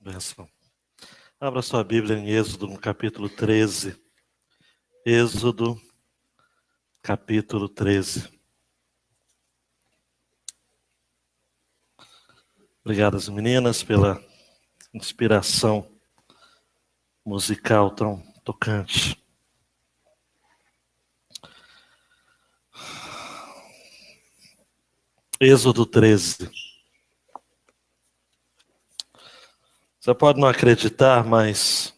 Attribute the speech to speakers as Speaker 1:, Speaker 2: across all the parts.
Speaker 1: Benção. Abra sua Bíblia em Êxodo, no capítulo 13. Êxodo, capítulo 13. Obrigado às meninas pela inspiração musical tão tocante. Êxodo 13. Você pode não acreditar, mas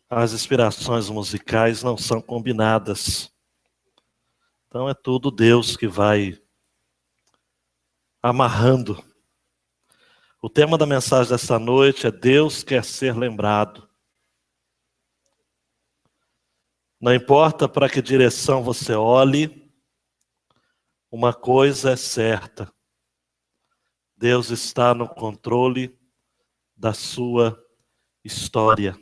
Speaker 1: as inspirações musicais não são combinadas. Então é tudo Deus que vai amarrando. O tema da mensagem desta noite é Deus quer ser lembrado. Não importa para que direção você olhe, uma coisa é certa: Deus está no controle da sua história.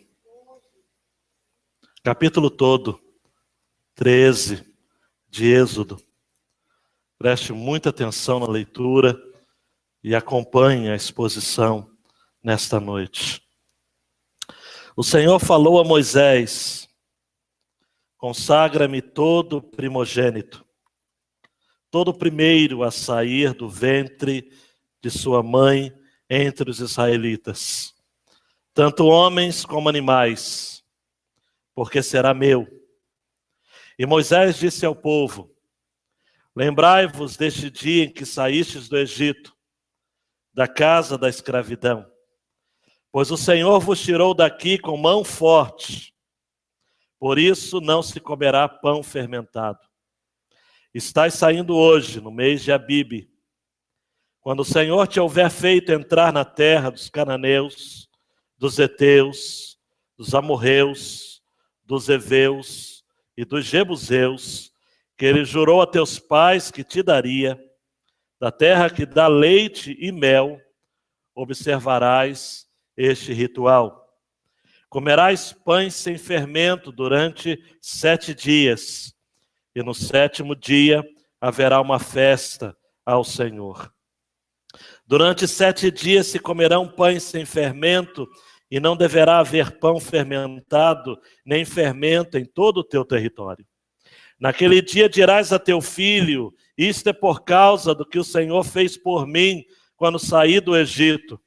Speaker 1: Capítulo todo, 13 de Êxodo. Preste muita atenção na leitura e acompanhe a exposição nesta noite. O Senhor falou a Moisés: consagra-me todo primogênito, todo primeiro a sair do ventre de sua mãe entre os israelitas, tanto homens como animais, porque será meu. E Moisés disse ao povo: lembrai-vos deste dia em que saístes do Egito, da casa da escravidão, pois o Senhor vos tirou daqui com mão forte. Por isso não se comerá pão fermentado. Estais saindo hoje, no mês de Abibe, quando o Senhor te houver feito entrar na terra dos cananeus, dos heteus, dos amorreus, dos heveus e dos jebuseus, que ele jurou a teus pais que te daria, da terra que dá leite e mel, observarás este ritual. Comerás pães sem fermento durante 7 dias, e no 7º dia haverá uma festa ao Senhor. Durante 7 dias se comerão pães sem fermento, e não deverá haver pão fermentado, nem fermento em todo o teu território. Naquele dia dirás a teu filho: isto é por causa do que o Senhor fez por mim quando saí do Egito.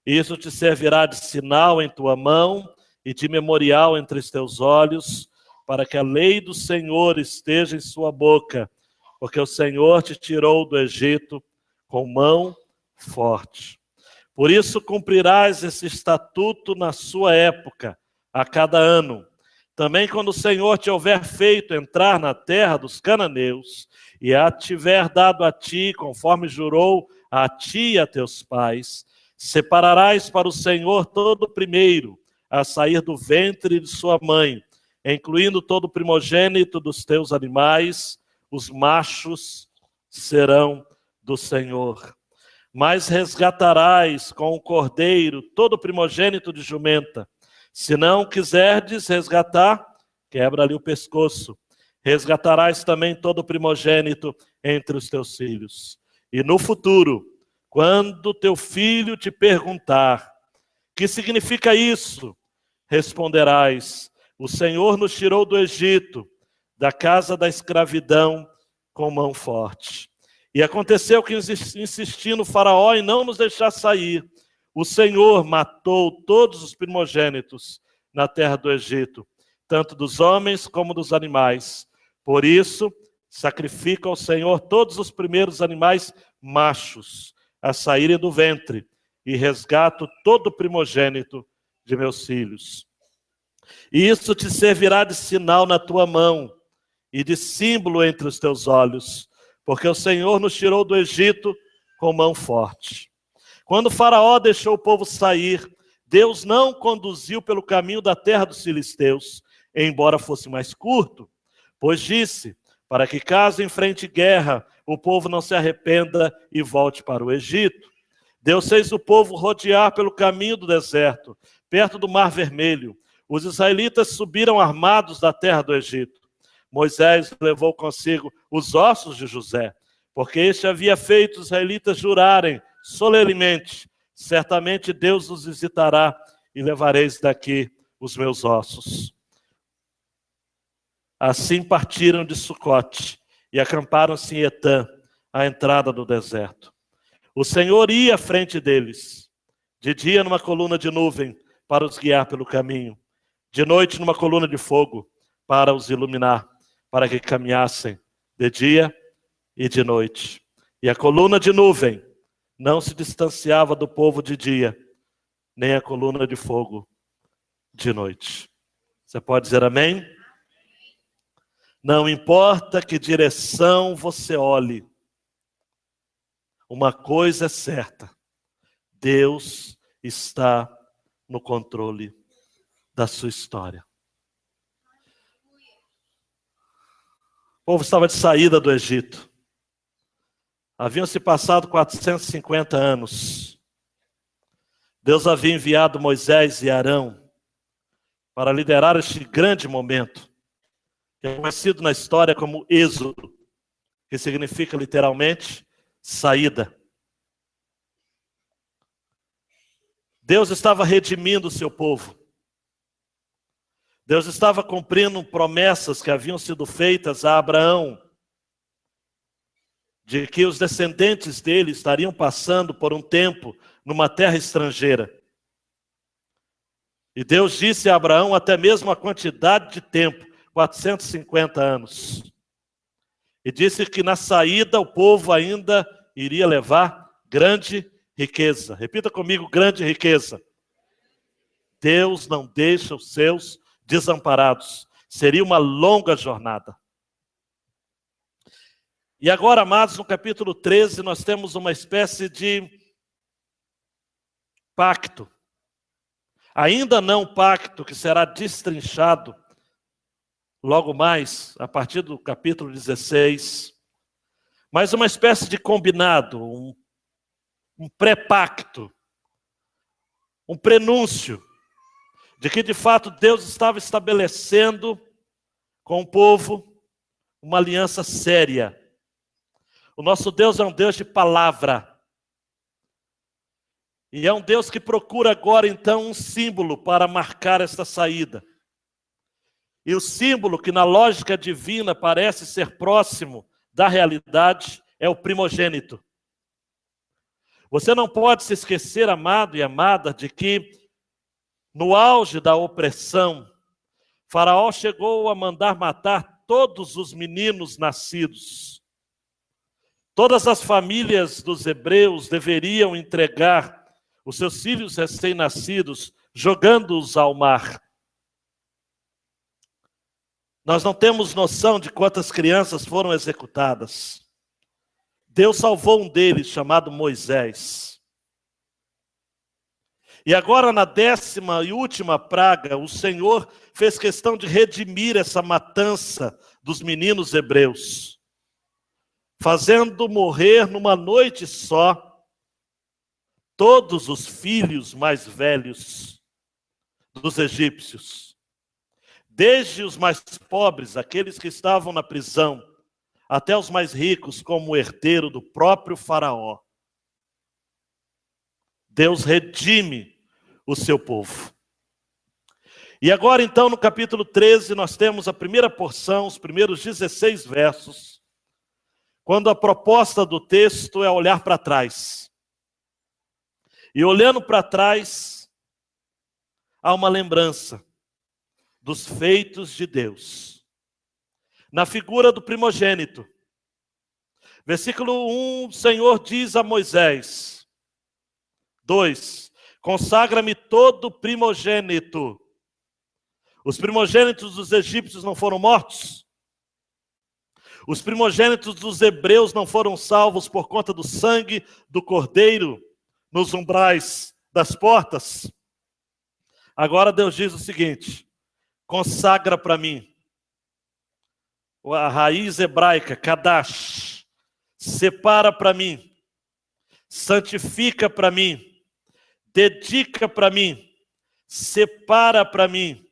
Speaker 1: Isso te servirá de sinal em tua mão e de memorial entre os teus olhos, para que a lei do Senhor esteja em sua boca, porque o Senhor te tirou do Egito com mão forte. Por isso cumprirás esse estatuto na sua época, a cada ano. Também quando o Senhor te houver feito entrar na terra dos cananeus, e a tiver dado a ti, conforme jurou a ti e a teus pais, separarás para o Senhor todo primeiro a sair do ventre de sua mãe, incluindo todo primogênito dos teus animais, os machos serão do Senhor. Mas resgatarás com o cordeiro todo primogênito de jumenta. Se não quiserdes resgatar, quebra ali o pescoço. Resgatarás também todo primogênito entre os teus filhos. E no futuro, quando teu filho te perguntar: que significa isso? Responderás: o Senhor nos tirou do Egito, da casa da escravidão, com mão forte. E aconteceu que, insistindo Faraó em não nos deixar sair, o Senhor matou todos os primogênitos na terra do Egito, tanto dos homens como dos animais. Por isso, sacrifica ao Senhor todos os primeiros animais machos a saírem do ventre, e resgato todo primogênito de meus filhos. E isso te servirá de sinal na tua mão e de símbolo entre os teus olhos, porque o Senhor nos tirou do Egito com mão forte. Quando Faraó deixou o povo sair, Deus não conduziu pelo caminho da terra dos filisteus, embora fosse mais curto, pois disse: para que caso enfrente guerra, o povo não se arrependa e volte para o Egito. Deus fez o povo rodear pelo caminho do deserto, perto do Mar Vermelho. Os israelitas subiram armados da terra do Egito. Moisés levou consigo os ossos de José, porque este havia feito os israelitas jurarem solenemente: certamente Deus os visitará e levareis daqui os meus ossos. Assim partiram de Sucote e acamparam-se em Etã, à entrada do deserto. O Senhor ia à frente deles, de dia numa coluna de nuvem, para os guiar pelo caminho, de noite numa coluna de fogo, para os iluminar, para que caminhassem de dia e de noite. E a coluna de nuvem não se distanciava do povo de dia, nem a coluna de fogo de noite. Você pode dizer amém? Não importa que direção você olhe, uma coisa é certa: Deus está no controle da sua história. O povo estava de saída do Egito. Haviam se passado 450 anos. Deus havia enviado Moisés e Arão para liderar este grande momento, que é conhecido na história como Êxodo, que significa literalmente saída. Deus estava redimindo o seu povo. Deus estava cumprindo promessas que haviam sido feitas a Abraão, de que os descendentes dele estariam passando por um tempo numa terra estrangeira. E Deus disse a Abraão até mesmo a quantidade de tempo, 450 anos. E disse que na saída o povo ainda iria levar grande riqueza. Repita comigo: grande riqueza. Deus não deixa os seus desamparados. Seria uma longa jornada. E agora, amados, no capítulo 13, nós temos uma espécie de pacto. Ainda não um pacto que será destrinchado logo mais, a partir do capítulo 16, mas uma espécie de combinado, um pré-pacto, um prenúncio de que de fato Deus estava estabelecendo com o povo uma aliança séria. O nosso Deus é um Deus de palavra. E é um Deus que procura agora então um símbolo para marcar esta saída. E o símbolo que na lógica divina parece ser próximo da realidade é o primogênito. Você não pode se esquecer, amado e amada, de que no auge da opressão, Faraó chegou a mandar matar todos os meninos nascidos. Todas as famílias dos hebreus deveriam entregar os seus filhos recém-nascidos, jogando-os ao mar. Nós não temos noção de quantas crianças foram executadas. Deus salvou um deles, chamado Moisés. E agora, na 10ª e última praga, o Senhor fez questão de redimir essa matança dos meninos hebreus, fazendo morrer numa noite só todos os filhos mais velhos dos egípcios, desde os mais pobres, aqueles que estavam na prisão, até os mais ricos, como o herdeiro do próprio Faraó. Deus redime o seu povo. E agora, então, no capítulo 13, nós temos a primeira porção, os primeiros 16 versos, quando a proposta do texto é olhar para trás. E olhando para trás, há uma lembrança dos feitos de Deus, na figura do primogênito. Versículo 1, o Senhor diz a Moisés: 2, consagra-me todo primogênito. Os primogênitos dos egípcios não foram mortos? Os primogênitos dos hebreus não foram salvos por conta do sangue do cordeiro nos umbrais das portas? Agora Deus diz o seguinte: consagra para mim. A raiz hebraica, kadash, separa para mim, santifica para mim, dedica para mim, separa para mim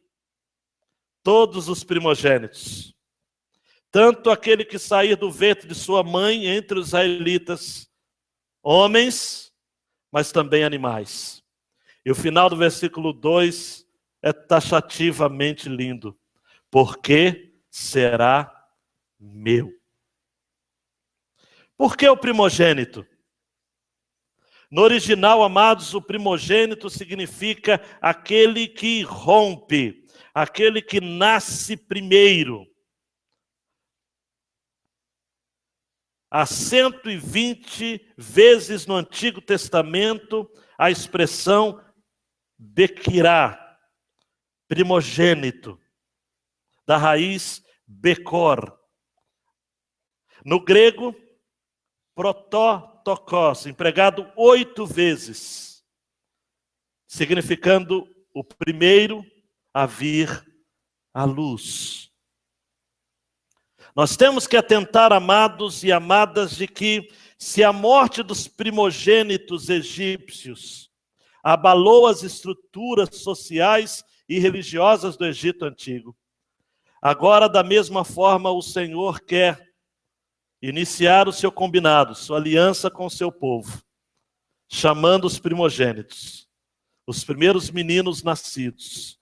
Speaker 1: todos os primogênitos, tanto aquele que sair do ventre de sua mãe entre os israelitas, homens, mas também animais. E o final do versículo 2 é taxativamente lindo. Porque será meu. Por que o primogênito? No original, amados, o primogênito significa aquele que rompe, aquele que nasce primeiro. Há 120 vezes no Antigo Testamento a expressão Bequirá, primogênito, da raiz Becor. No grego, prototokos, empregado 8 vezes, significando o primeiro a vir à luz. Nós temos que atentar, amados e amadas, de que se a morte dos primogênitos egípcios abalou as estruturas sociais e religiosas do Egito Antigo, agora, da mesma forma, o Senhor quer iniciar o seu combinado, sua aliança com o seu povo, chamando os primogênitos, os primeiros meninos nascidos,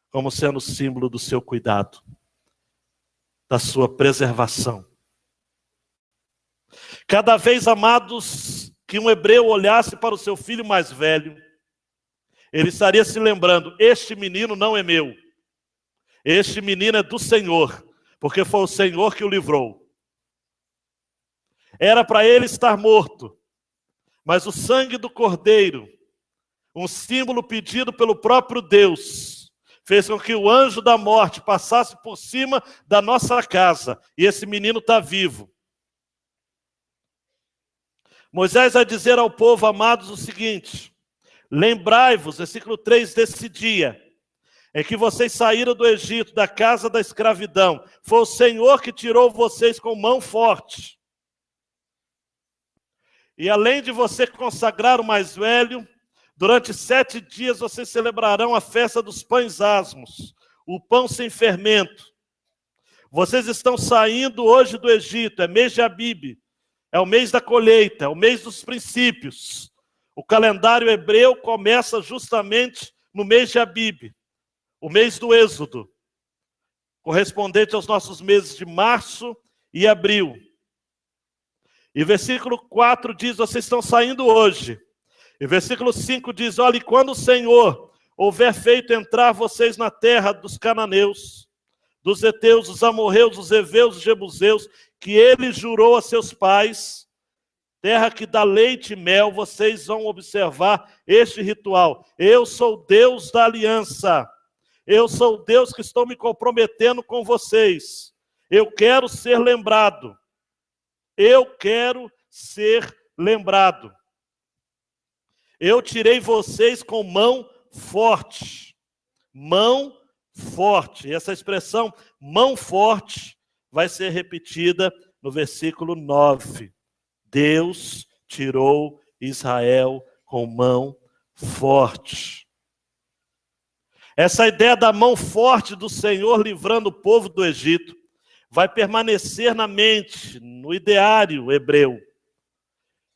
Speaker 1: como sendo símbolo do seu cuidado, da sua preservação. Cada vez, amados, que um hebreu olhasse para o seu filho mais velho, ele estaria se lembrando: este menino não é meu, este menino é do Senhor, porque foi o Senhor que o livrou. Era para ele estar morto, mas o sangue do cordeiro, um símbolo pedido pelo próprio Deus, fez com que o anjo da morte passasse por cima da nossa casa, e esse menino está vivo. Moisés vai dizer ao povo, amados, o seguinte: lembrai-vos, versículo 3, desse dia, em que vocês saíram do Egito, da casa da escravidão. Foi o Senhor que tirou vocês com mão forte. E além de você consagrar o mais velho, durante 7 dias vocês celebrarão a festa dos pães asmos, o pão sem fermento. Vocês estão saindo hoje do Egito, é mês de Abibe, é o mês da colheita, é o mês dos princípios. O calendário hebreu começa justamente no mês de Abibe, o mês do Êxodo, correspondente aos nossos meses de março e abril. E versículo 4 diz: vocês estão saindo hoje. E versículo 5 diz: olha, e quando o Senhor houver feito entrar vocês na terra dos cananeus, dos heteus, dos amorreus, dos heveus, dos jebuseus, que ele jurou a seus pais, terra que dá leite e mel, vocês vão observar este ritual. Eu sou Deus da aliança. Eu sou o Deus que estou me comprometendo com vocês. Eu quero ser lembrado. Eu quero ser lembrado. Eu tirei vocês com mão forte. Mão forte. E essa expressão, mão forte, vai ser repetida no versículo 9. Deus tirou Israel com mão forte. Essa ideia da mão forte do Senhor livrando o povo do Egito vai permanecer na mente, no ideário hebreu.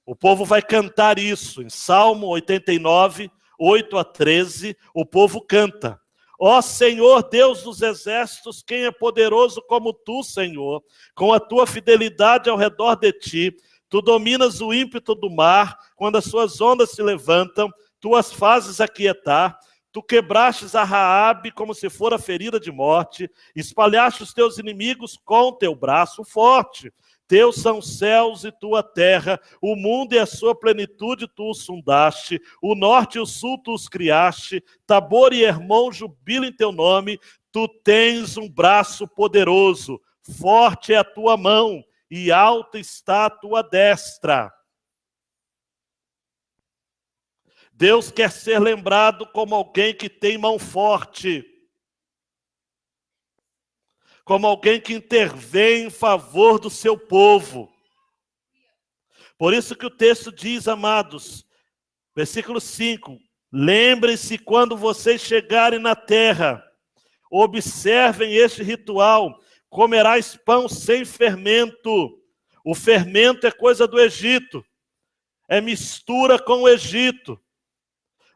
Speaker 1: O povo vai cantar isso. Em Salmo 89, 8 a 13, o povo canta: ó Senhor, Deus dos exércitos, quem é poderoso como tu, Senhor? Com a tua fidelidade ao redor de ti, tu dominas o ímpeto do mar, quando as suas ondas se levantam, tu as fazes aquietar. Tu quebrastes a Raabe como se fora ferida de morte, espalhaste os teus inimigos com teu braço forte. Teus são os céus e tua terra, o mundo e a sua plenitude tu os fundaste, o norte e o sul tu os criaste, Tabor e Hermon jubilam em teu nome. Tu tens um braço poderoso, forte é a tua mão e alta está a tua destra. Deus quer ser lembrado como alguém que tem mão forte, como alguém que intervém em favor do seu povo. Por isso que o texto diz, amados, versículo 5, lembrem-se quando vocês chegarem na terra, observem este ritual, comerás pão sem fermento. O fermento é coisa do Egito. é mistura com o Egito.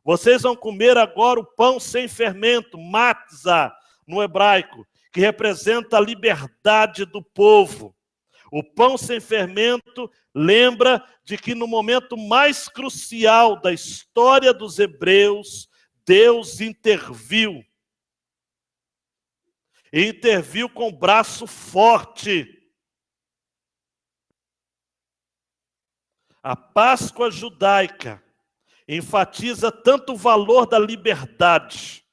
Speaker 1: Vocês vão comer agora o pão sem fermento, matzah, no hebraico, que representa a liberdade do povo. O pão sem fermento lembra de que no momento mais crucial da história dos hebreus, Deus interviu. E interviu com o braço forte. A Páscoa judaica enfatiza tanto o valor da liberdade,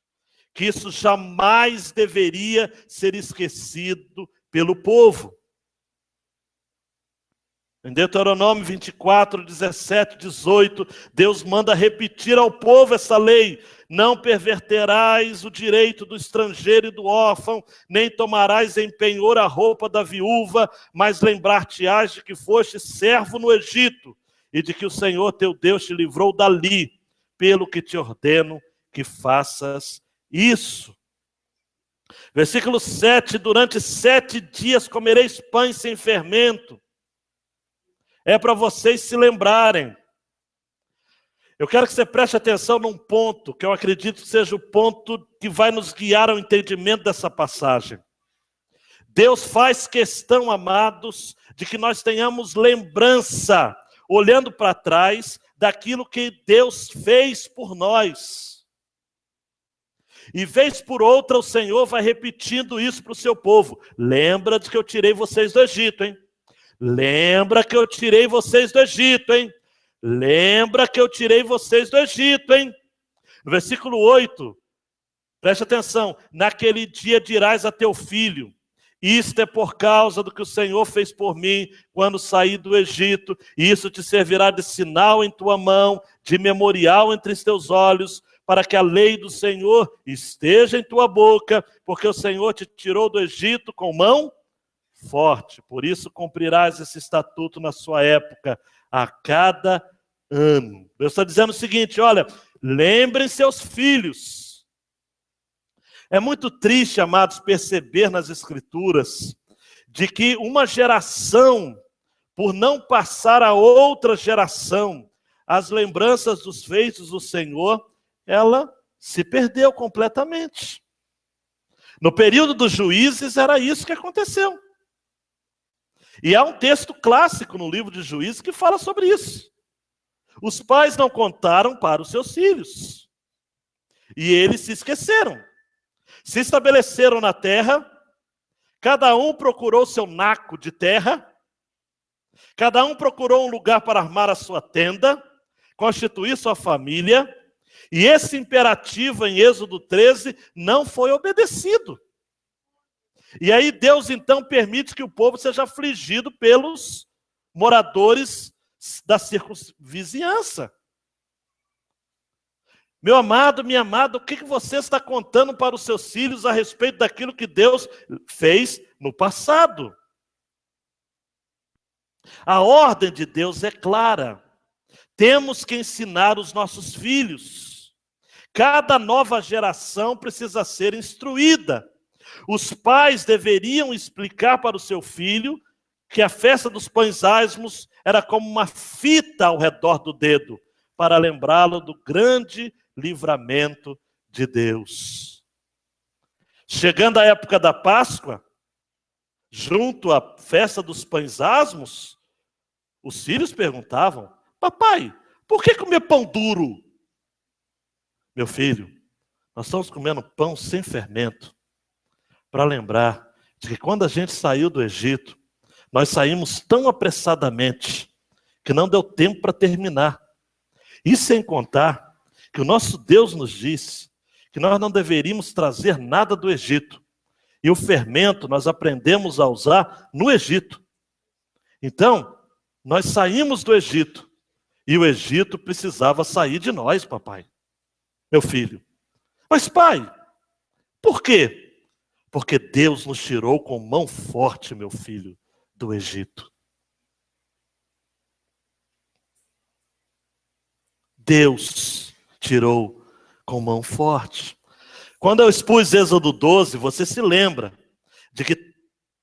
Speaker 1: que isso jamais deveria ser esquecido pelo povo. Em Deuteronômio 24, 17, 18, Deus manda repetir ao povo essa lei: não perverterás o direito do estrangeiro e do órfão, nem tomarás em penhor a roupa da viúva, mas lembrar-te-ás de que foste servo no Egito, e de que o Senhor teu Deus te livrou dali, pelo que te ordeno que faças isso. Versículo 7, durante 7 dias comereis pães sem fermento. É para vocês se lembrarem. Eu quero que você preste atenção num ponto, que eu acredito que seja o ponto que vai nos guiar ao entendimento dessa passagem. Deus faz questão, amados, de que nós tenhamos lembrança, olhando para trás, daquilo que Deus fez por nós. E vez por outra o Senhor vai repetindo isso para o seu povo. Lembra de que eu tirei vocês do Egito, hein? Lembra que eu tirei vocês do Egito, hein? Lembra que eu tirei vocês do Egito, hein? No versículo 8, preste atenção. Naquele dia dirás a teu filho: isto é por causa do que o Senhor fez por mim quando saí do Egito. E isso te servirá de sinal em tua mão, de memorial entre os teus olhos, para que a lei do Senhor esteja em tua boca, porque o Senhor te tirou do Egito com mão forte. Por isso cumprirás esse estatuto na sua época, a cada ano. Deus está dizendo o seguinte: olha, lembrem seus filhos. É muito triste, amados, perceber nas Escrituras de que uma geração, por não passar a outra geração as lembranças dos feitos do Senhor, ela se perdeu completamente. No período dos juízes era isso que aconteceu. E há um texto clássico no livro de Juízes que fala sobre isso. Os pais não contaram para os seus filhos. E eles se esqueceram. Se estabeleceram na terra, cada um procurou seu naco de terra, cada um procurou um lugar para armar a sua tenda, constituir sua família, e esse imperativo em Êxodo 13 não foi obedecido. E aí Deus então permite que o povo seja afligido pelos moradores da circunvizinhança. Meu amado, minha amada, o que você está contando para os seus filhos a respeito daquilo que Deus fez no passado? A ordem de Deus é clara. Temos que ensinar os nossos filhos. Cada nova geração precisa ser instruída. Os pais deveriam explicar para o seu filho que a festa dos pães asmos era como uma fita ao redor do dedo, para lembrá-lo do grande livramento de Deus. Chegando a época da Páscoa, junto à festa dos pães asmos, os filhos perguntavam: papai, por que comer pão duro? Meu filho, nós estamos comendo pão sem fermento, para lembrar de que quando a gente saiu do Egito, nós saímos tão apressadamente que não deu tempo para terminar. E sem contar que o nosso Deus nos disse que nós não deveríamos trazer nada do Egito. E o fermento nós aprendemos a usar no Egito. Então, nós saímos do Egito e o Egito precisava sair de nós, papai. Meu filho. Mas pai, por quê? Porque Deus nos tirou com mão forte, meu filho, do Egito. Deus tirou com mão forte. Quando eu expus Êxodo 12, você se lembra de que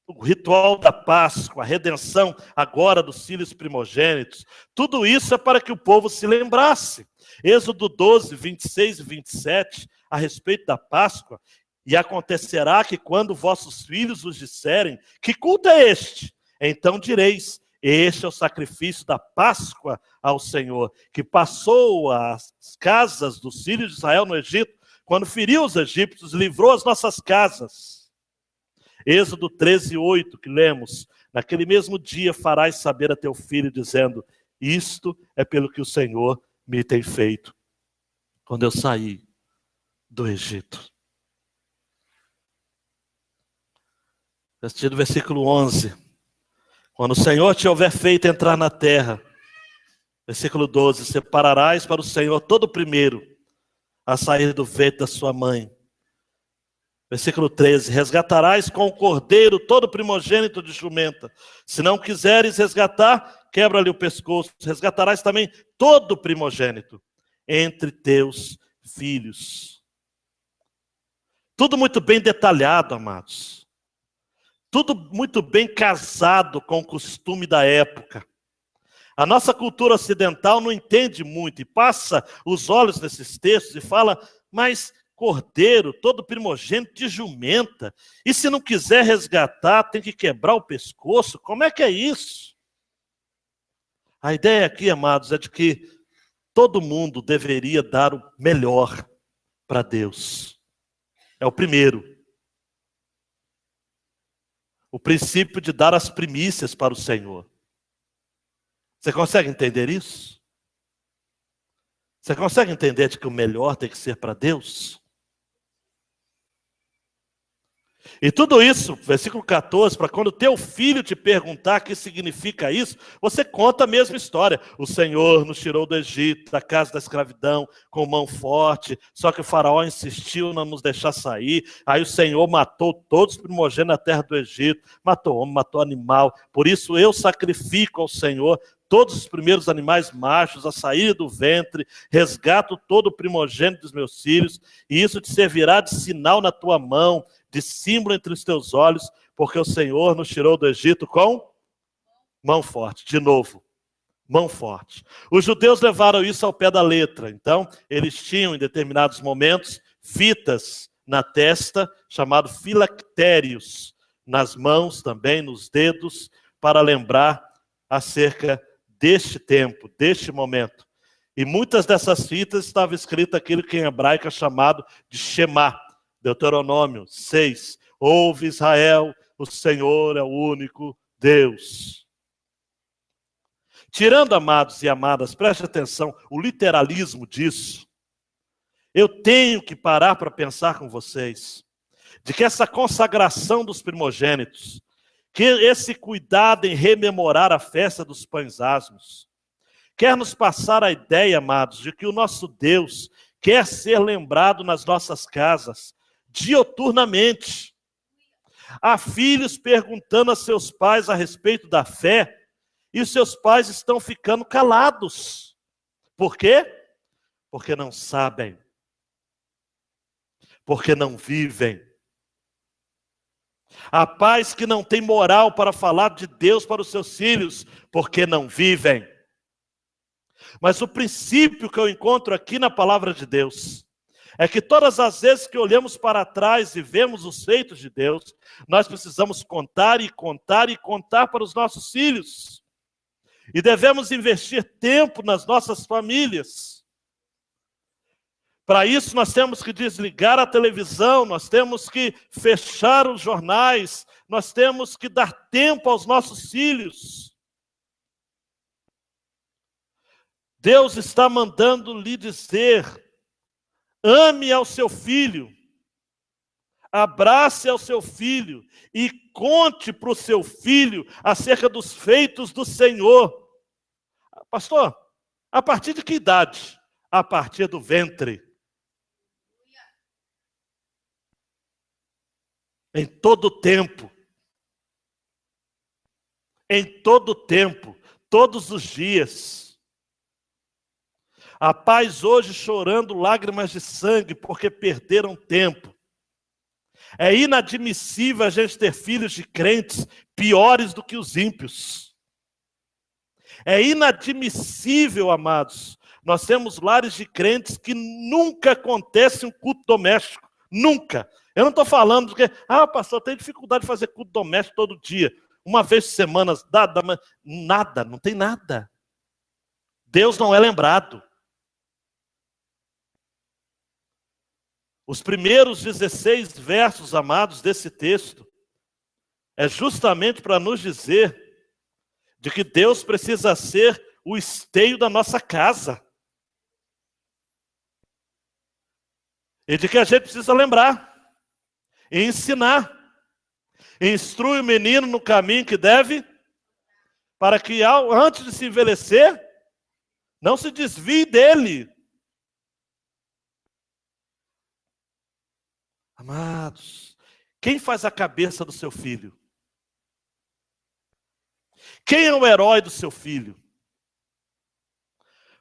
Speaker 1: o ritual da Páscoa, a redenção agora dos filhos primogênitos, tudo isso é para que o povo se lembrasse. Êxodo 12, 26 e 27, a respeito da Páscoa: e acontecerá que quando vossos filhos vos disserem, que culto é este? Então direis, este é o sacrifício da Páscoa ao Senhor, que passou as casas dos filhos de Israel no Egito, quando feriu os egípcios, livrou as nossas casas. Êxodo 13, 8, que lemos: naquele mesmo dia farás saber a teu filho, dizendo, isto é pelo que o Senhor me tem feito, quando eu saí do Egito. No versículo 11, quando o Senhor te houver feito entrar na terra, versículo 12, separarás para o Senhor todo o primeiro a sair do ventre da sua mãe. Versículo 13, resgatarás com o cordeiro todo primogênito de jumenta. Se não quiseres resgatar, quebra-lhe o pescoço. Resgatarás também todo primogênito entre teus filhos. Tudo muito bem detalhado, amados. Tudo muito bem casado com o costume da época. A nossa cultura ocidental não entende muito e passa os olhos nesses textos e fala, mas cordeiro, todo primogênito de jumenta, e se não quiser resgatar, tem que quebrar o pescoço? Como é que é isso? A ideia aqui, amados, é de que todo mundo deveria dar o melhor para Deus. É o primeiro. O princípio de dar as primícias para o Senhor. Você consegue entender isso? Você consegue entender de que o melhor tem que ser para Deus? E tudo isso, versículo 14, para quando teu filho te perguntar o que significa isso, você conta a mesma história. O Senhor nos tirou do Egito, da casa da escravidão, com mão forte, só que o faraó insistiu em não nos deixar sair. Aí o Senhor matou todos os primogênitos na terra do Egito, matou homem, matou animal. Por isso eu sacrifico ao Senhor todos os primeiros animais machos a sair do ventre, resgato todo o primogênito dos meus filhos, e isso te servirá de sinal na tua mão, de símbolo entre os teus olhos, porque o Senhor nos tirou do Egito com mão forte. De novo, mão forte. Os judeus levaram isso ao pé da letra. Então, eles tinham em determinados momentos fitas na testa, chamado filactérios, nas mãos também, nos dedos, para lembrar acerca deste tempo, deste momento. E muitas dessas fitas estavam escritas aquilo que em hebraico é chamado de Shema. Deuteronômio 6, ouve Israel, o Senhor é o único Deus. Tirando, amados e amadas, preste atenção, o literalismo disso, eu tenho que parar para pensar com vocês, de que essa consagração dos primogênitos, que esse cuidado em rememorar a festa dos pães asmos, quer nos passar a ideia, amados, de que o nosso Deus quer ser lembrado nas nossas casas, dioturnamente. Há filhos perguntando a seus pais a respeito da fé, e os seus pais estão ficando calados. Por quê? Porque não sabem. Porque não vivem. Há pais que não têm moral para falar de Deus para os seus filhos, porque não vivem. Mas o princípio que eu encontro aqui na palavra de Deus é que todas as vezes que olhamos para trás e vemos os feitos de Deus, nós precisamos contar e contar e contar para os nossos filhos. E devemos investir tempo nas nossas famílias. Para isso nós temos que desligar a televisão, nós temos que fechar os jornais, nós temos que dar tempo aos nossos filhos. Deus está mandando lhe dizer: ame ao seu filho, abrace ao seu filho e conte para o seu filho acerca dos feitos do Senhor. Pastor, a partir de que idade? A partir do ventre. Em todo tempo. Em todo tempo, todos os dias. Há pais hoje chorando lágrimas de sangue porque perderam tempo. É inadmissível a gente ter filhos de crentes piores do que os ímpios. É inadmissível, amados. Nós temos lares de crentes que nunca acontece um culto doméstico. Nunca. Eu não estou falando que, pastor, tem dificuldade de fazer culto doméstico todo dia. Uma vez por semana, nada, não tem nada. Deus não é lembrado. Os primeiros 16 versos, amados, desse texto, é justamente para nos dizer de que Deus precisa ser o esteio da nossa casa. E de que a gente precisa lembrar, e ensinar. Instrui o menino no caminho que deve, para que antes de se envelhecer, não se desvie dele. Amados, quem faz a cabeça do seu filho? Quem é o herói do seu filho?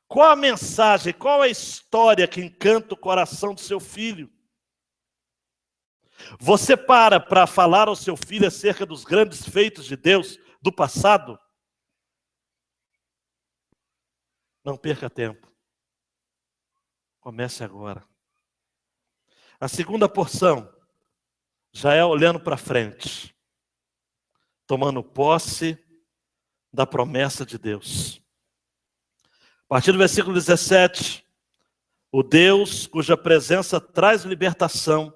Speaker 1: Qual a mensagem, qual a história que encanta o coração do seu filho? Você para falar ao seu filho acerca dos grandes feitos de Deus do passado? Não perca tempo. Comece agora. A segunda porção já é olhando para frente, tomando posse da promessa de Deus. A partir do versículo 17, o Deus cuja presença traz libertação,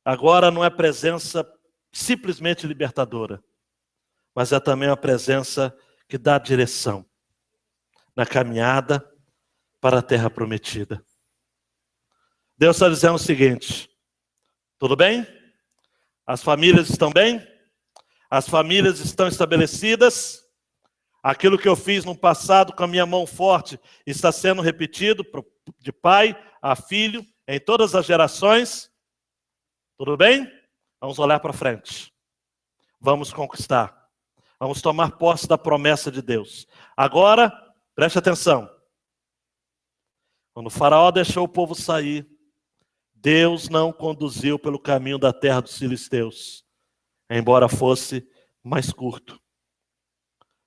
Speaker 1: agora não é presença simplesmente libertadora, mas é também uma presença que dá direção na caminhada para a terra prometida. Deus está dizendo o seguinte: tudo bem? As famílias estão bem? As famílias estão estabelecidas? Aquilo que eu fiz no passado com a minha mão forte está sendo repetido de pai a filho em todas as gerações? Tudo bem? Vamos olhar para frente. Vamos conquistar. Vamos tomar posse da promessa de Deus. Agora, preste atenção. Quando o faraó deixou o povo sair, Deus não conduziu pelo caminho da terra dos filisteus, embora fosse mais curto.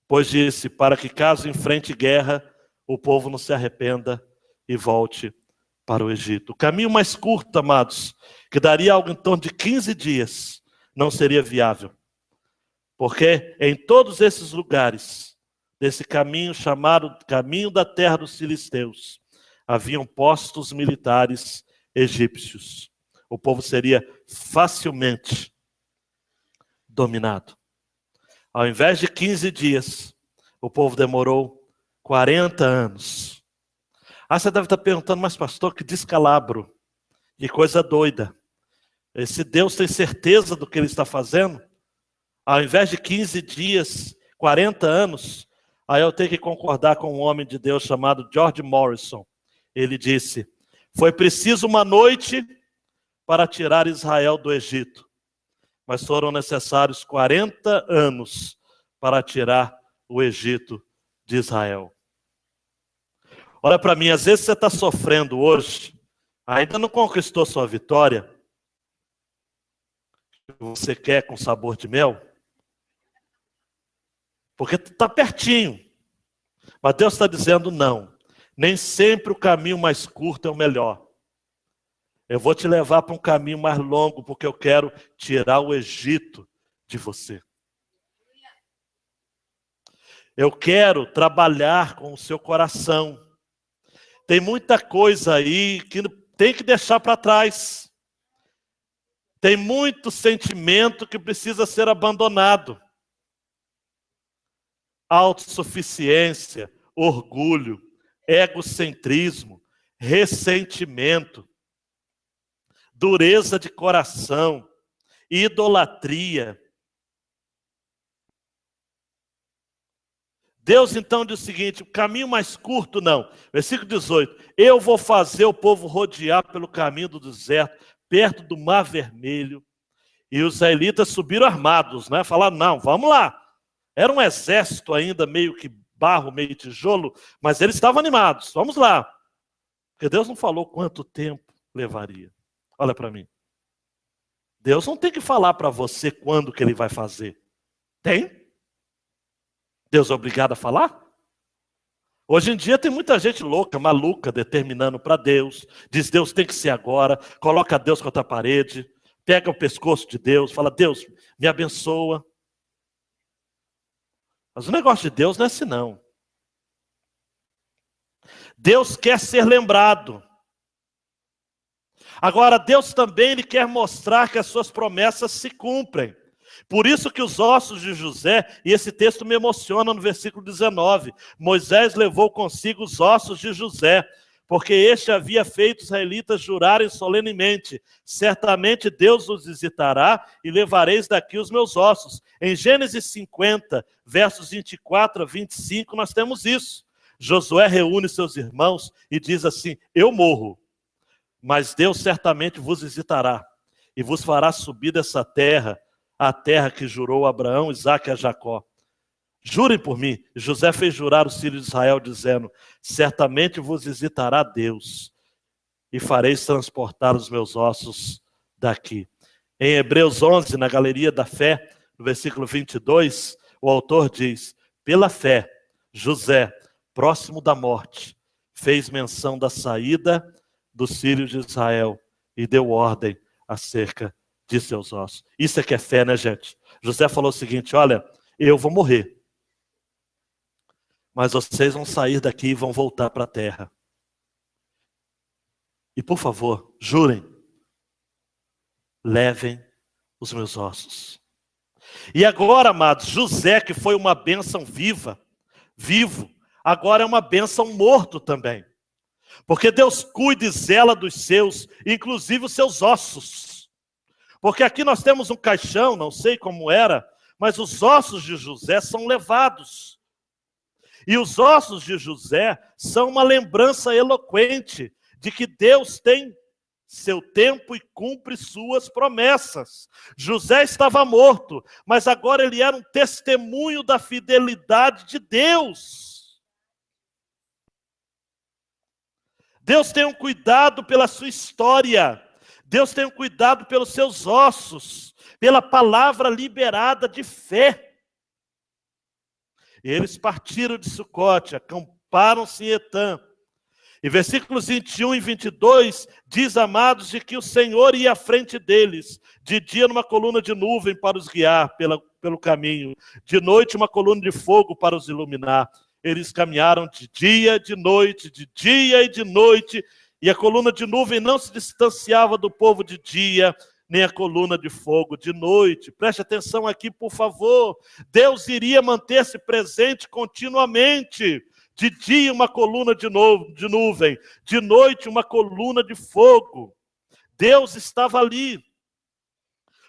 Speaker 1: Pois disse, para que caso enfrente guerra, o povo não se arrependa e volte para o Egito. O caminho mais curto, amados, que daria algo em torno de 15 dias, não seria viável. Porque em todos esses lugares, desse caminho chamado caminho da terra dos filisteus, haviam postos militares egípcios. O povo seria facilmente dominado. Ao invés de 15 dias, o povo demorou 40 anos. Você deve estar perguntando, mas pastor, que descalabro, que coisa doida. Esse Deus tem certeza do que ele está fazendo? Ao invés de 15 dias, 40 anos, aí eu tenho que concordar com um homem de Deus chamado George Morrison. Ele disse, foi preciso uma noite para tirar Israel do Egito, mas foram necessários 40 anos para tirar o Egito de Israel. Olha para mim, às vezes você está sofrendo hoje, ainda não conquistou sua vitória, você quer com sabor de mel, porque está pertinho, mas Deus está dizendo não, nem sempre o caminho mais curto é o melhor. Eu vou te levar para um caminho mais longo, porque eu quero tirar o Egito de você. Eu quero trabalhar com o seu coração. Tem muita coisa aí que tem que deixar para trás. Tem muito sentimento que precisa ser abandonado. Autossuficiência, orgulho, egocentrismo, ressentimento, dureza de coração, idolatria. Deus então diz o seguinte, o caminho mais curto não. Versículo 18, eu vou fazer o povo rodear pelo caminho do deserto, perto do Mar Vermelho. E os israelitas subiram armados, né? Falaram, não, vamos lá. Era um exército ainda, meio que barro, meio tijolo, mas eles estavam animados, vamos lá. Porque Deus não falou quanto tempo levaria. Olha para mim. Deus não tem que falar para você quando que Ele vai fazer. Tem? Deus é obrigado a falar? Hoje em dia tem muita gente louca, maluca, determinando para Deus. Diz, Deus tem que ser agora. Coloca Deus contra a parede. Pega o pescoço de Deus. Fala, Deus, me abençoa. Mas o negócio de Deus não é assim, não. Deus quer ser lembrado. Agora, Deus também Ele quer mostrar que as suas promessas se cumprem. Por isso que os ossos de José, e esse texto me emociona no versículo 19, Moisés levou consigo os ossos de José, porque este havia feito os israelitas jurarem solenemente, certamente Deus os visitará e levareis daqui os meus ossos. Em Gênesis 50, versos 24 a 25, nós temos isso. Josué reúne seus irmãos e diz assim, eu morro, mas Deus certamente vos visitará e vos fará subir dessa terra, a terra que jurou a Abraão, Isaque e a Jacó. Jurem por mim. José fez jurar os filhos de Israel, dizendo, certamente vos visitará Deus e fareis transportar os meus ossos daqui. Em Hebreus 11, na Galeria da Fé, no versículo 22, o autor diz, pela fé, José, próximo da morte, fez menção da saída dos filhos de Israel e deu ordem acerca de seus ossos. Isso é que é fé, né, gente? José falou o seguinte, olha, eu vou morrer, mas vocês vão sair daqui e vão voltar para a terra. E por favor, jurem, levem os meus ossos. E agora, amados, José, que foi uma bênção vivo, agora é uma bênção morto também. Porque Deus cuida e zela dos seus, inclusive os seus ossos. Porque aqui nós temos um caixão, não sei como era, mas os ossos de José são levados. E os ossos de José são uma lembrança eloquente de que Deus tem seu tempo e cumpre suas promessas. José estava morto, mas agora ele era um testemunho da fidelidade de Deus. Deus tem um cuidado pela sua história. Deus tem um cuidado pelos seus ossos, pela palavra liberada de fé. E eles partiram de Sucote, acamparam-se em Etã. E versículos 21 e 22 diz, amados, de que o Senhor ia à frente deles, de dia numa coluna de nuvem para os guiar pelo caminho, de noite uma coluna de fogo para os iluminar. Eles caminharam de dia, de noite, de dia e de noite, e a coluna de nuvem não se distanciava do povo de dia, nem a coluna de fogo de noite. Preste atenção aqui, por favor. Deus iria manter-se presente continuamente. De dia uma coluna de nuvem, de noite uma coluna de fogo. Deus estava ali.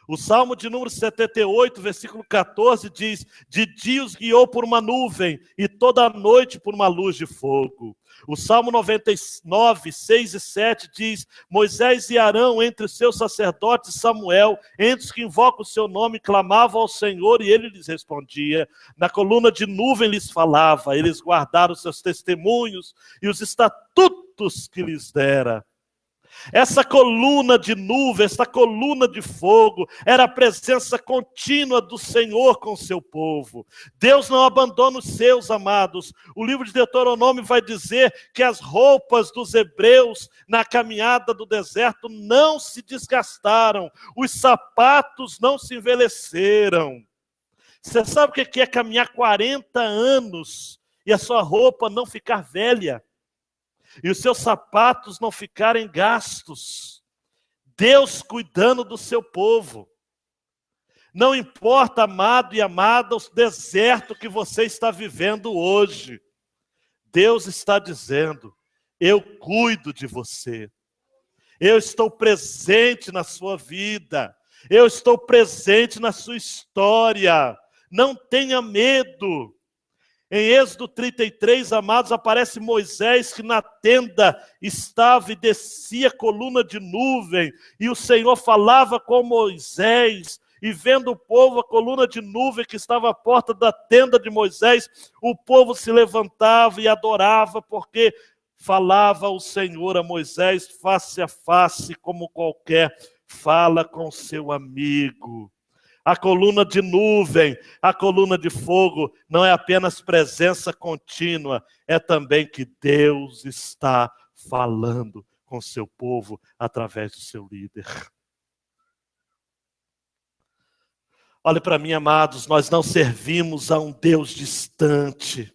Speaker 1: O Salmo de número 78, versículo 14 diz, de dia os guiou por uma nuvem e toda a noite por uma luz de fogo. O Salmo 99, 6 e 7 diz, Moisés e Arão entre os seus sacerdotes, Samuel, entre os que invocam o seu nome, clamavam ao Senhor e ele lhes respondia. Na coluna de nuvem lhes falava, eles guardaram os seus testemunhos e os estatutos que lhes dera. Essa coluna de nuvem, essa coluna de fogo, era a presença contínua do Senhor com o seu povo. Deus não abandona os seus, amados. O livro de Deuteronômio vai dizer que as roupas dos hebreus na caminhada do deserto não se desgastaram, os sapatos não se envelheceram. Você sabe o que é caminhar 40 anos e a sua roupa não ficar velha? E os seus sapatos não ficarem gastos. Deus cuidando do seu povo. Não importa, amado e amada, o deserto que você está vivendo hoje. Deus está dizendo, eu cuido de você. Eu estou presente na sua vida. Eu estou presente na sua história. Não tenha medo. Em Êxodo 33, amados, aparece Moisés que na tenda estava e descia coluna de nuvem, e o Senhor falava com Moisés, e vendo o povo, a coluna de nuvem que estava à porta da tenda de Moisés, o povo se levantava e adorava, porque falava o Senhor a Moisés face a face, como qualquer fala com seu amigo. A coluna de nuvem, a coluna de fogo, não é apenas presença contínua, é também que Deus está falando com seu povo através do seu líder. Olhe para mim, amados, nós não servimos a um Deus distante.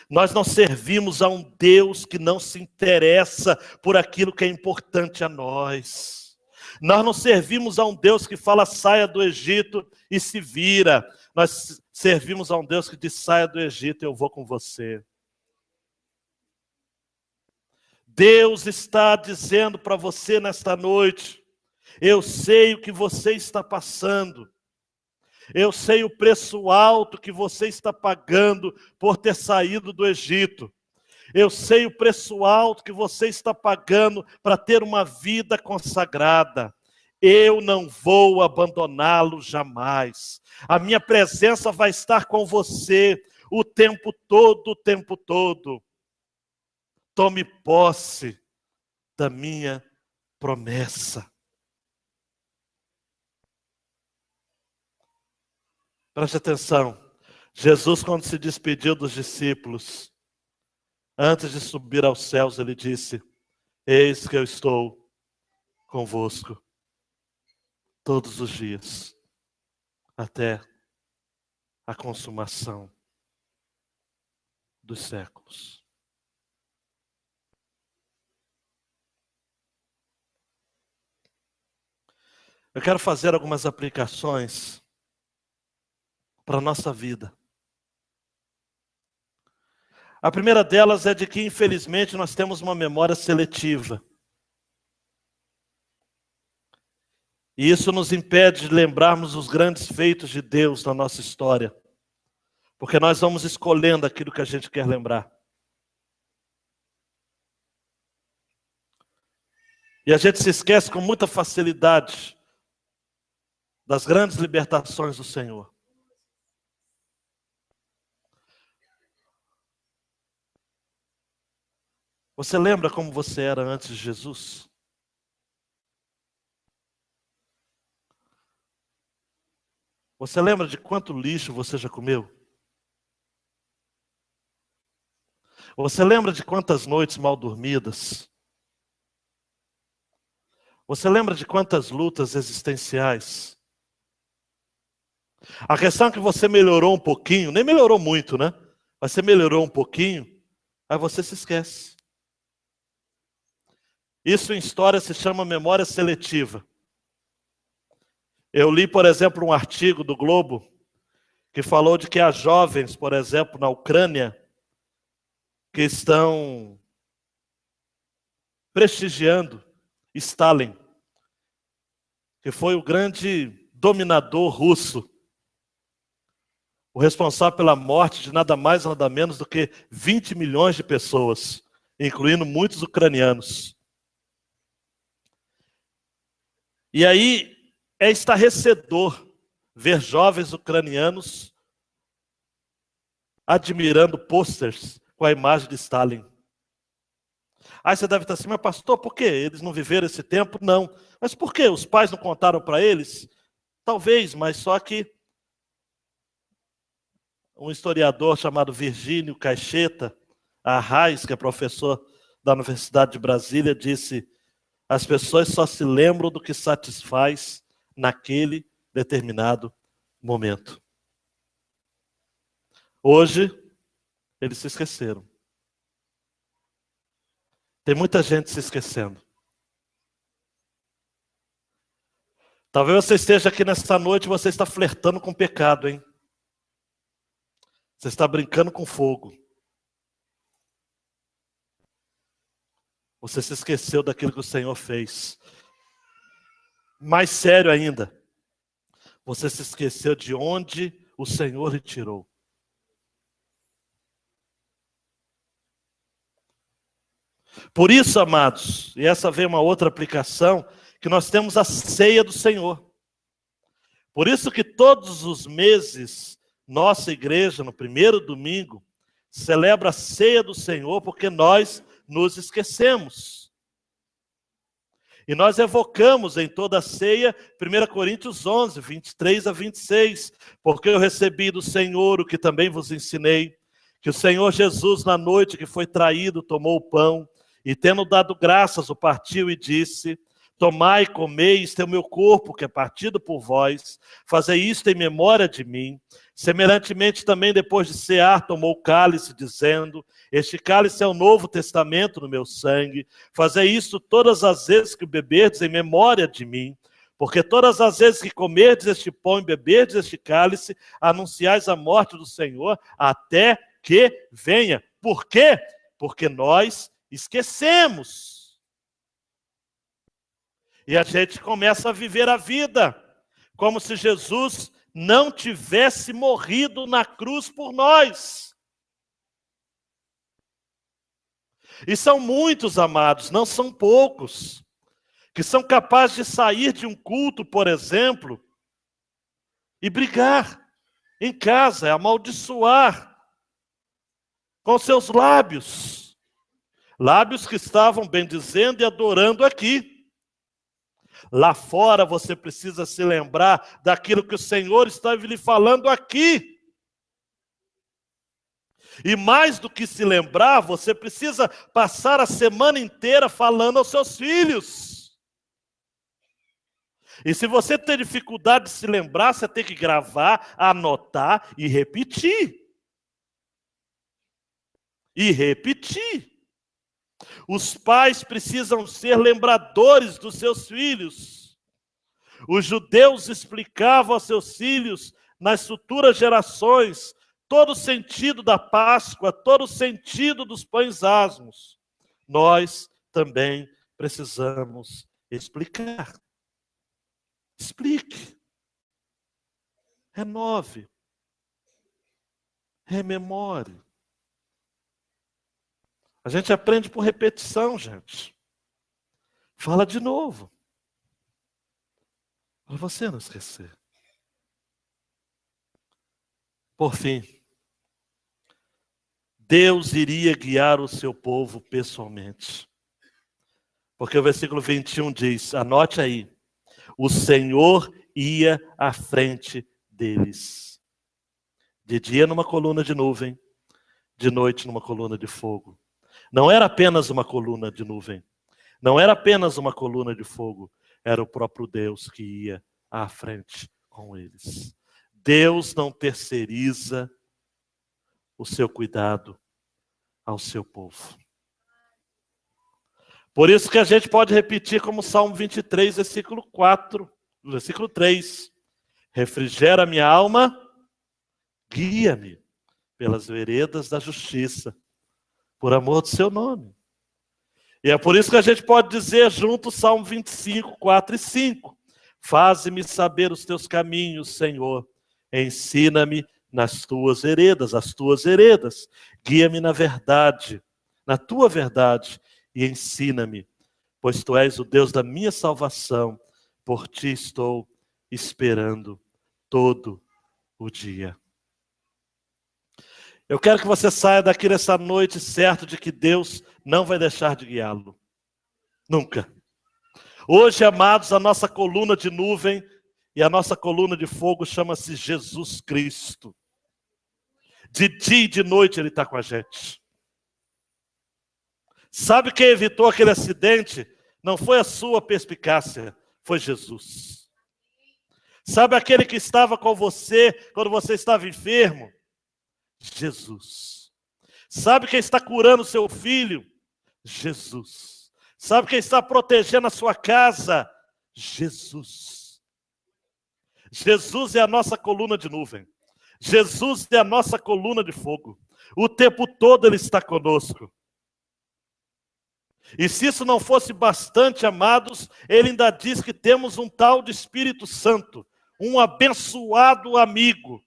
Speaker 1: Nós não servimos a um Deus que não se interessa por aquilo que é importante a nós. Nós não servimos a um Deus que fala saia do Egito e se vira. Nós servimos a um Deus que diz saia do Egito e eu vou com você. Deus está dizendo para você nesta noite, eu sei o que você está passando. Eu sei o preço alto que você está pagando por ter saído do Egito. Eu sei o preço alto que você está pagando para ter uma vida consagrada. Eu não vou abandoná-lo jamais. A minha presença vai estar com você o tempo todo, o tempo todo. Tome posse da minha promessa. Preste atenção, Jesus, quando se despediu dos discípulos, antes de subir aos céus, ele disse, eis que eu estou convosco todos os dias, até a consumação dos séculos. Eu quero fazer algumas aplicações para a nossa vida. A primeira delas é de que, infelizmente, nós temos uma memória seletiva. E isso nos impede de lembrarmos os grandes feitos de Deus na nossa história. Porque nós vamos escolhendo aquilo que a gente quer lembrar. E a gente se esquece com muita facilidade das grandes libertações do Senhor. Você lembra como você era antes de Jesus? Você lembra de quanto lixo você já comeu? Você lembra de quantas noites mal dormidas? Você lembra de quantas lutas existenciais? A questão é que você melhorou um pouquinho, nem melhorou muito, né? Mas você melhorou um pouquinho, aí você se esquece. Isso em história se chama memória seletiva. Eu li, por exemplo, um artigo do Globo que falou de que há jovens, por exemplo, na Ucrânia, que estão prestigiando Stalin, que foi o grande dominador russo, o responsável pela morte de nada mais nada menos do que 20 milhões de pessoas, incluindo muitos ucranianos. E aí é estarrecedor ver jovens ucranianos admirando pôsteres com a imagem de Stalin. Aí você deve estar assim, mas pastor, por quê? Eles não viveram esse tempo? Não. Mas por quê? Os pais não contaram para eles? Talvez, mas só que um historiador chamado Virgínio Caixeta Arraes, que é professor da Universidade de Brasília, disse: as pessoas só se lembram do que satisfaz naquele determinado momento. Hoje, eles se esqueceram. Tem muita gente se esquecendo. Talvez você esteja aqui nesta noite e você está flertando com o pecado, hein? Você está brincando com fogo. Você se esqueceu daquilo que o Senhor fez. Mais sério ainda, você se esqueceu de onde o Senhor lhe tirou. Por isso, amados, e essa vem uma outra aplicação, que nós temos a ceia do Senhor. Por isso que todos os meses, nossa igreja, no primeiro domingo, celebra a ceia do Senhor porque nós nos esquecemos. E nós evocamos em toda a ceia 1 Coríntios 11, 23 a 26. Porque eu recebi do Senhor o que também vos ensinei, que o Senhor Jesus, na noite que foi traído, tomou o pão, e tendo dado graças, o partiu e disse: tomai e comei, isto é o meu corpo, que é partido por vós, fazei isto em memória de mim. Semelhantemente também, depois de cear, tomou o cálice, dizendo: este cálice é o novo testamento no meu sangue, fazei isto todas as vezes que beberdes em memória de mim. Porque todas as vezes que comerdes este pão e beberdes este cálice, anunciais a morte do Senhor, até que venha. Por quê? Porque nós esquecemos. E a gente começa a viver a vida como se Jesus não tivesse morrido na cruz por nós. E são muitos, amados, não são poucos, que são capazes de sair de um culto, por exemplo, e brigar em casa, amaldiçoar com seus lábios. Lábios que estavam bendizendo e adorando aqui. Lá fora você precisa se lembrar daquilo que o Senhor estava lhe falando aqui. E mais do que se lembrar, você precisa passar a semana inteira falando aos seus filhos. E se você tem dificuldade de se lembrar, você tem que gravar, anotar e repetir. E repetir. Os pais precisam ser lembradores dos seus filhos. Os judeus explicavam aos seus filhos, nas futuras gerações, todo o sentido da Páscoa, todo o sentido dos pães asmos. Nós também precisamos explicar. Explique. Renove. Rememore. A gente aprende por repetição, gente. Fala de novo. Para você não esquecer. Por fim, Deus iria guiar o seu povo pessoalmente. Porque o versículo 21 diz, anote aí, o Senhor ia à frente deles. De dia numa coluna de nuvem, de noite numa coluna de fogo. Não era apenas uma coluna de nuvem, não era apenas uma coluna de fogo, era o próprio Deus que ia à frente com eles. Deus não terceiriza o seu cuidado ao seu povo. Por isso que a gente pode repetir como Salmo 23, versículo 4, versículo 3. Refrigera minha alma, guia-me pelas veredas da justiça, por amor do seu nome. E é por isso que a gente pode dizer junto Salmo 25, 4 e 5. Faze-me saber os teus caminhos, Senhor. Ensina-me nas tuas veredas, as tuas veredas. Guia-me na verdade, na tua verdade, e ensina-me, pois tu és o Deus da minha salvação. Por ti estou esperando todo o dia. Eu quero que você saia daqui nessa noite certo de que Deus não vai deixar de guiá-lo. Nunca. Hoje, amados, a nossa coluna de nuvem e a nossa coluna de fogo chama-se Jesus Cristo. De dia e de noite Ele está com a gente. Sabe quem evitou aquele acidente? Não foi a sua perspicácia, foi Jesus. Sabe aquele que estava com você quando você estava enfermo? Jesus. Sabe quem está curando o seu filho? Jesus. Sabe quem está protegendo a sua casa? Jesus. Jesus é a nossa coluna de nuvem. Jesus é a nossa coluna de fogo. O tempo todo Ele está conosco. E se isso não fosse bastante, amados, Ele ainda diz que temos um tal de Espírito Santo, um abençoado amigo,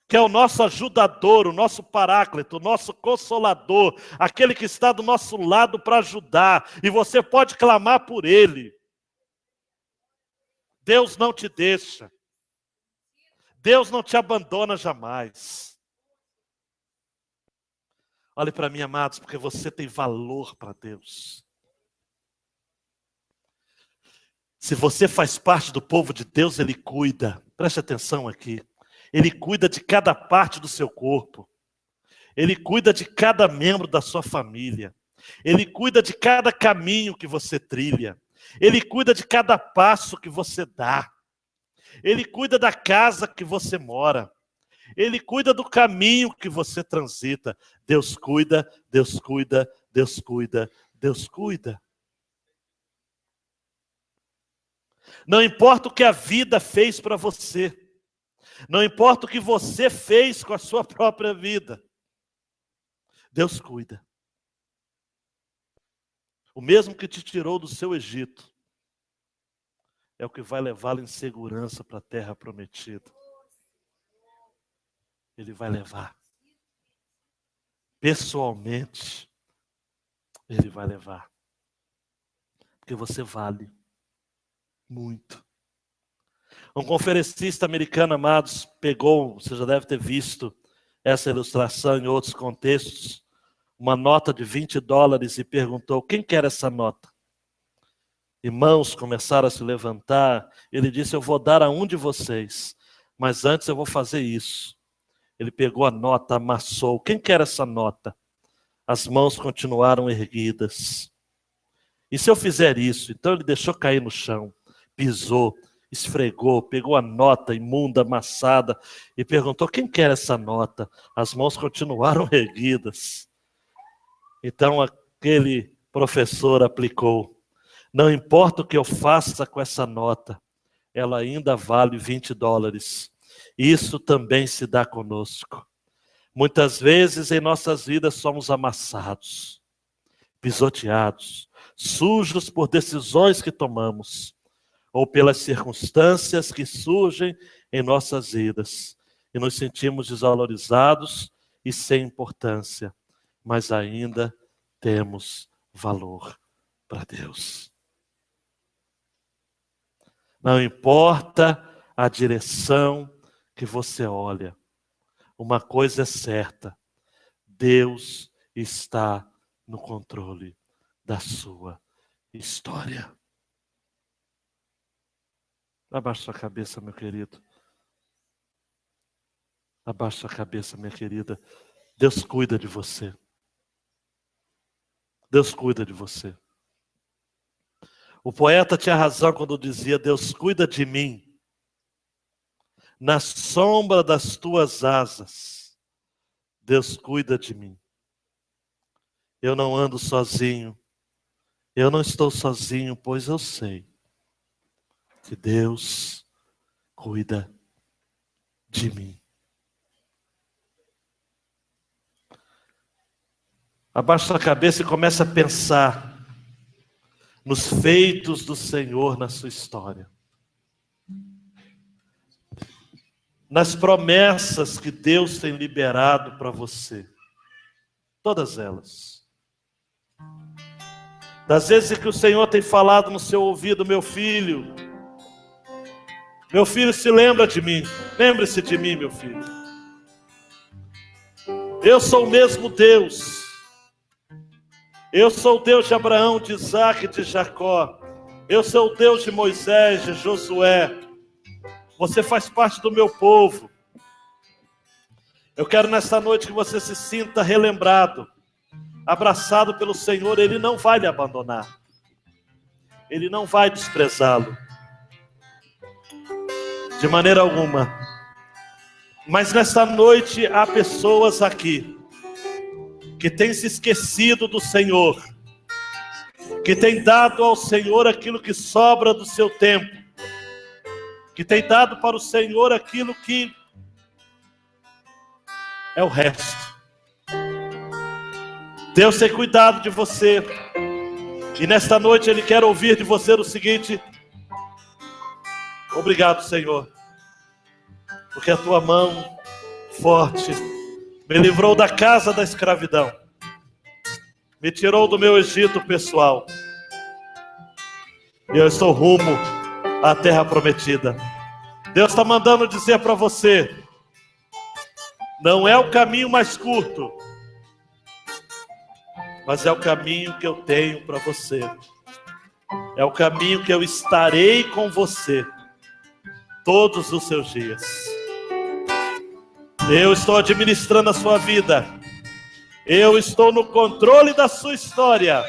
Speaker 1: que é o nosso ajudador, o nosso paráclito, o nosso consolador, aquele que está do nosso lado para ajudar, e você pode clamar por Ele. Deus não te deixa. Deus não te abandona jamais. Olhe para mim, amados, porque você tem valor para Deus. Se você faz parte do povo de Deus, Ele cuida. Preste atenção aqui. Ele cuida de cada parte do seu corpo. Ele cuida de cada membro da sua família. Ele cuida de cada caminho que você trilha. Ele cuida de cada passo que você dá. Ele cuida da casa que você mora. Ele cuida do caminho que você transita. Deus cuida, Deus cuida, Deus cuida, Deus cuida. Não importa o que a vida fez para você. Não importa o que você fez com a sua própria vida. Deus cuida. O mesmo que te tirou do seu Egito é o que vai levá-lo em segurança para a terra prometida. Ele vai levar. Pessoalmente, Ele vai levar. Porque você vale muito. Um conferencista americano, amados, pegou, você já deve ter visto essa ilustração em outros contextos, uma nota de $20 e perguntou: quem quer essa nota? Irmãos começaram a se levantar. Ele disse: eu vou dar a um de vocês, mas antes eu vou fazer isso. Ele pegou a nota, amassou. Quem quer essa nota? As mãos continuaram erguidas. E se eu fizer isso? Então ele deixou cair no chão, pisou, esfregou, pegou a nota imunda, amassada e perguntou: quem quer essa nota? As mãos continuaram erguidas. Então aquele professor aplicou: não importa o que eu faça com essa nota, ela ainda vale $20. Isso também se dá conosco. Muitas vezes em nossas vidas somos amassados, pisoteados, sujos por decisões que tomamos, ou pelas circunstâncias que surgem em nossas vidas, e nos sentimos desvalorizados e sem importância, mas ainda temos valor para Deus. Não importa a direção que você olha, uma coisa é certa: Deus está no controle da sua história. Abaixa sua cabeça, meu querido. Abaixa sua cabeça, minha querida. Deus cuida de você. Deus cuida de você. O poeta tinha razão quando dizia: Deus cuida de mim. Na sombra das tuas asas, Deus cuida de mim. Eu não ando sozinho. Eu não estou sozinho, pois eu sei que Deus cuida de mim. Abaixa a cabeça e começa a pensar nos feitos do Senhor na sua história. Nas promessas que Deus tem liberado para você. Todas elas. Das vezes que o Senhor tem falado no seu ouvido: meu filho, se lembra de mim. Lembre-se de mim, meu filho. Eu sou o mesmo Deus. Eu sou o Deus de Abraão, de Isaac e de Jacó. Eu sou o Deus de Moisés, de Josué. Você faz parte do meu povo. Eu quero nesta noite que você se sinta relembrado, abraçado pelo Senhor. Ele não vai lhe abandonar. Ele não vai desprezá-lo. De maneira alguma. Mas nesta noite há pessoas aqui que têm se esquecido do Senhor, que têm dado ao Senhor aquilo que sobra do seu tempo, que têm dado para o Senhor aquilo que é o resto. Deus tem cuidado de você, e nesta noite Ele quer ouvir de você o seguinte: obrigado, Senhor, porque a tua mão forte me livrou da casa da escravidão, me tirou do meu Egito pessoal, e eu estou rumo à terra prometida. Deus está mandando dizer para você: não é o caminho mais curto, mas é o caminho que eu tenho para você. É o caminho que eu estarei com você todos os seus dias. Eu estou administrando a sua vida. Eu estou no controle da sua história.